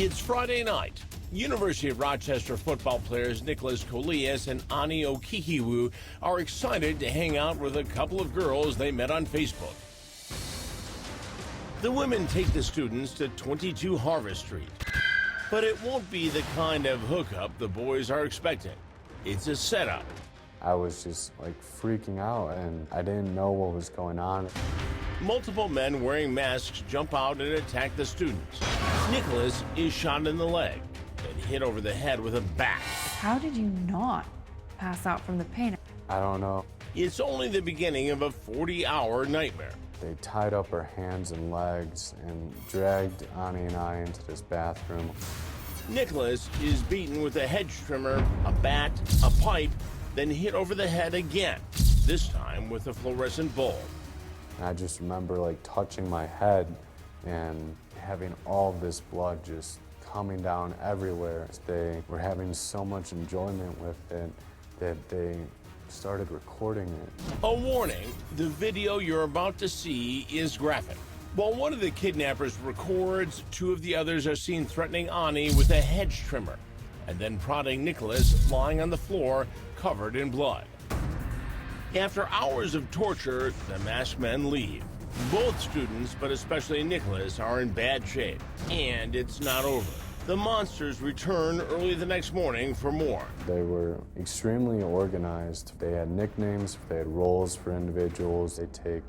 It's Friday night. University of Rochester football players Nicholas Kollias and Ani Okihiwu are excited to hang out with a couple of girls they met on Facebook. The women take the students to 22 Harvest Street. But it won't be the kind of hookup the boys are expecting. It's a setup. I was just like freaking out and I didn't know what was going on. Multiple men wearing masks jump out and attack the students. Nicholas is shot in the leg and hit over the head with a bat. How did you not pass out from the pain? I don't know. It's only the beginning of a 40-hour nightmare. They tied up her hands and legs and dragged Ani and I into this bathroom. Nicholas is beaten with a hedge trimmer, a bat, a pipe, then hit over the head again, this time with a fluorescent bulb. And I just remember like touching my head and having all this blood just coming down everywhere. They were having so much enjoyment with it that they started recording it. A warning, the video you're about to see is graphic. While one of the kidnappers records, two of the others are seen threatening Ani with a hedge trimmer and then prodding Nicholas lying on the floor covered in blood. After hours of torture, the masked men leave. Both students, but especially Nicholas, are in bad shape, and it's not over. The monsters return early the next morning for more. They were extremely organized. They had nicknames, they had roles for individuals. They take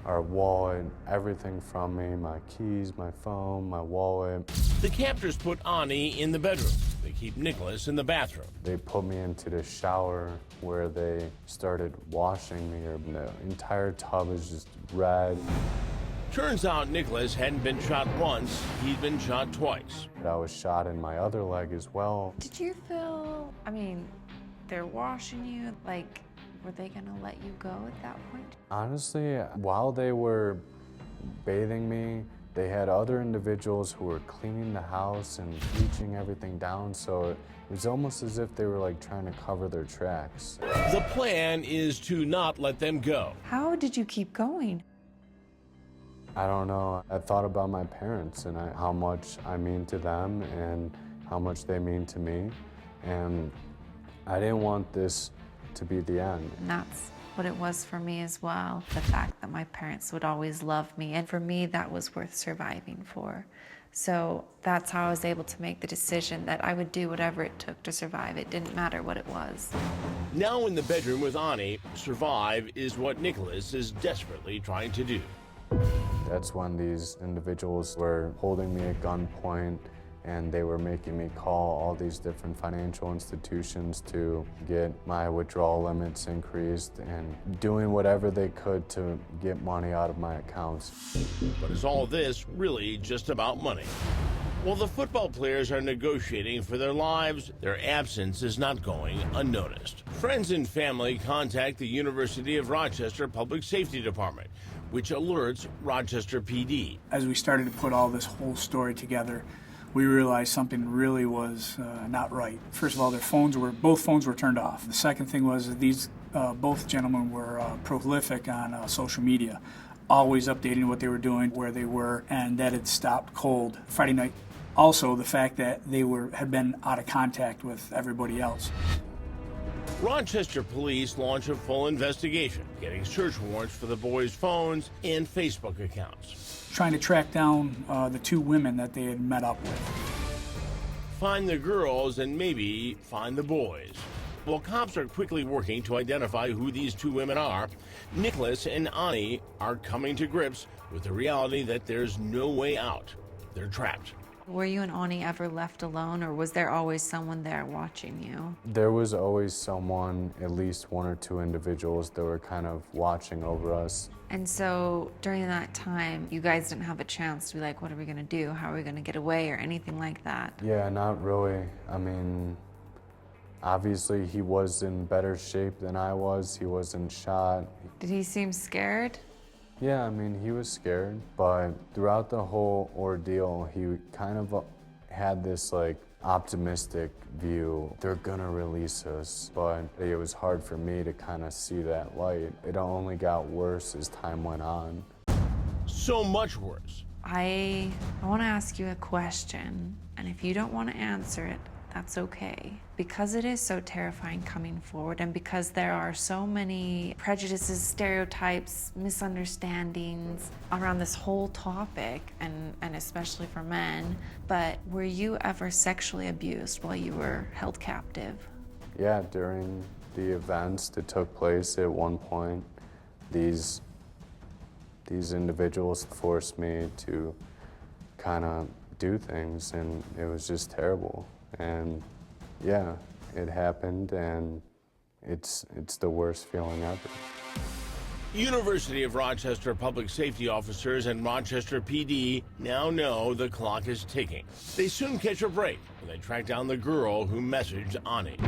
our wallet, everything from me, my keys, my phone, my wallet. The captors put Ani in the bedroom. They keep Nicholas in the bathroom. They put me into the shower where they started washing me. The entire tub is just red. Turns out Nicholas hadn't been shot once, he'd been shot twice. I was shot in my other leg as well. Did you feel, they're washing you, like, were they gonna let you go at that point? Honestly, while they were bathing me, they had other individuals who were cleaning the house and bleaching everything down, so it was almost as if they were like trying to cover their tracks. The plan is to not let them go. How did you keep going? I don't know. I thought about my parents and how much I mean to them and how much they mean to me, and I didn't want this to be the end. And that's what it was for me as well. The fact that my parents would always love me, and for me that was worth surviving for. So that's how I was able to make the decision that I would do whatever it took to survive. It didn't matter what it was. Now in the bedroom with Ani, survive is what Nicholas is desperately trying to do. That's when these individuals were holding me at gunpoint and they were making me call all these different financial institutions to get my withdrawal limits increased and doing whatever they could to get money out of my accounts. But is all this really just about money? While the football players are negotiating for their lives, their absence is not going unnoticed. Friends and family contact the University of Rochester Public Safety Department, which alerts Rochester PD. As we started to put all this whole story together, we realized something really was not right. First of all, both phones were turned off. The second thing was these both gentlemen were prolific on social media, always updating what they were doing, where they were, and that had stopped cold Friday night. Also, the fact that they had been out of contact with everybody else. Rochester police launch a full investigation, getting search warrants for the boys' phones and Facebook accounts. Trying to track down the two women that they had met up with. Find the girls and maybe find the boys. While cops are quickly working to identify who these two women are, Nicholas and Ani are coming to grips with the reality that there's no way out. They're trapped. Were you and Ani ever left alone, or was there always someone there watching you? There was always someone, at least one or two individuals that were kind of watching over us. And so during that time, you guys didn't have a chance to be like, what are we gonna do? How are we gonna get away, or anything like that? Yeah, not really. Obviously he was in better shape than I was. He wasn't shot. Did he seem scared? Yeah, he was scared, but throughout the whole ordeal, he kind of had this like optimistic view. They're gonna release us, but it was hard for me to kind of see that light. It only got worse as time went on. So much worse. I want to ask you a question, and if you don't want to answer it, that's okay. Because it is so terrifying coming forward, and because there are so many prejudices, stereotypes, misunderstandings around this whole topic, and especially for men, but were you ever sexually abused while you were held captive? Yeah, during the events that took place at one point, these individuals forced me to kind of do things, and it was just terrible. And yeah, it happened, and it's the worst feeling ever. University of Rochester public safety officers and Rochester PD now know the clock is ticking. They soon catch a break when they track down the girl who messaged Ani.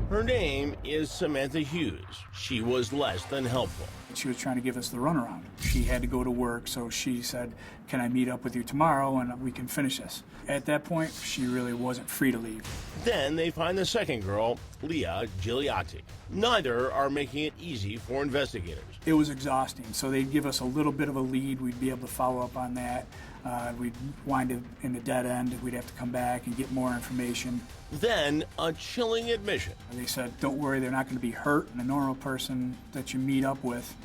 Her name is Samantha Hughes. She was less than helpful. She was trying to give us the runaround. She had to go to work, so she said, "Can I meet up with you tomorrow and we can finish this?" At that point, she really wasn't free to leave. Then they find the second girl, Leah Gigliotti. Neither are making it easy for investigators. It was exhausting, so they'd give us a little bit of a lead. We'd be able to follow up on that. We'd wind up in the dead end. We'd have to come back and get more information. Then a chilling admission. They said, "Don't worry, they're not going to be hurt." And a normal person that you meet up with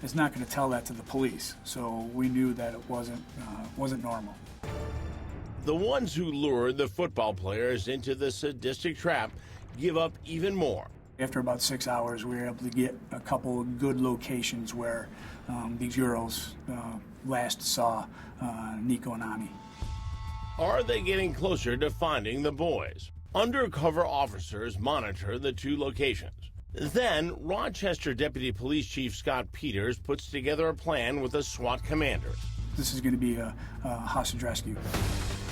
is not going to tell that to the police. So we knew that it wasn't normal. The ones who lured the football players into the sadistic trap give up even more. After about 6 hours, we were able to get a couple of good locations where these girls last saw Niko and Ani. Are they getting closer to finding the boys? Undercover officers monitor the two locations. Then, Rochester Deputy Police Chief Scott Peters puts together a plan with the SWAT commanders. This is going to be a hostage rescue.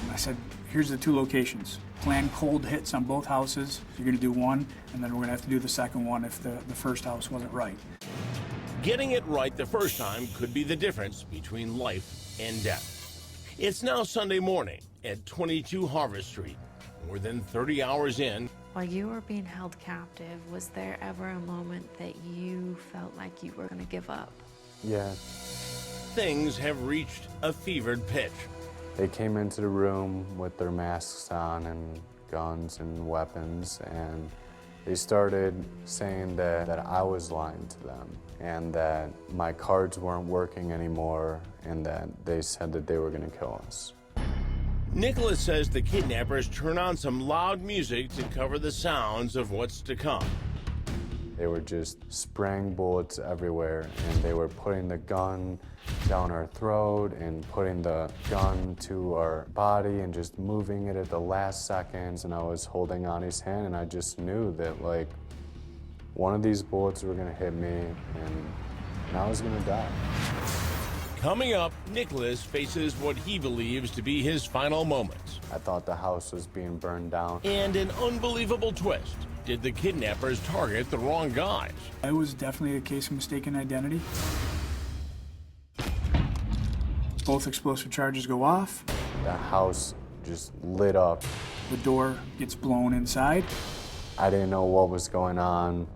And I said, here's the two locations. Plan cold hits on both houses. You're going to do one, and then we're going to have to do the second one if the first house wasn't right. Getting it right the first time could be the difference between life and death. It's now Sunday morning at 22 Harvest Street. More than 30 hours in. While you were being held captive, was there ever a moment that you felt like you were going to give up? Yeah. Things have reached a fevered pitch. They came into the room with their masks on and guns and weapons, and they started saying that I was lying to them and that my cards weren't working anymore and that they said that they were going to kill us. Nicholas says the kidnappers turn on some loud music to cover the sounds of what's to come. They were just spraying bullets everywhere, and they were putting the gun down our throat and putting the gun to our body and just moving it at the last seconds. And I was holding Ani's hand, and I just knew that, like, one of these bullets were gonna hit me, and I was gonna die. Coming up, Nicholas faces what he believes to be his final moments. I thought the house was being burned down. And an unbelievable twist. Did the kidnappers target the wrong guys? It was definitely a case of mistaken identity. Both explosive charges go off. The house just lit up. The door gets blown inside. I didn't know what was going on.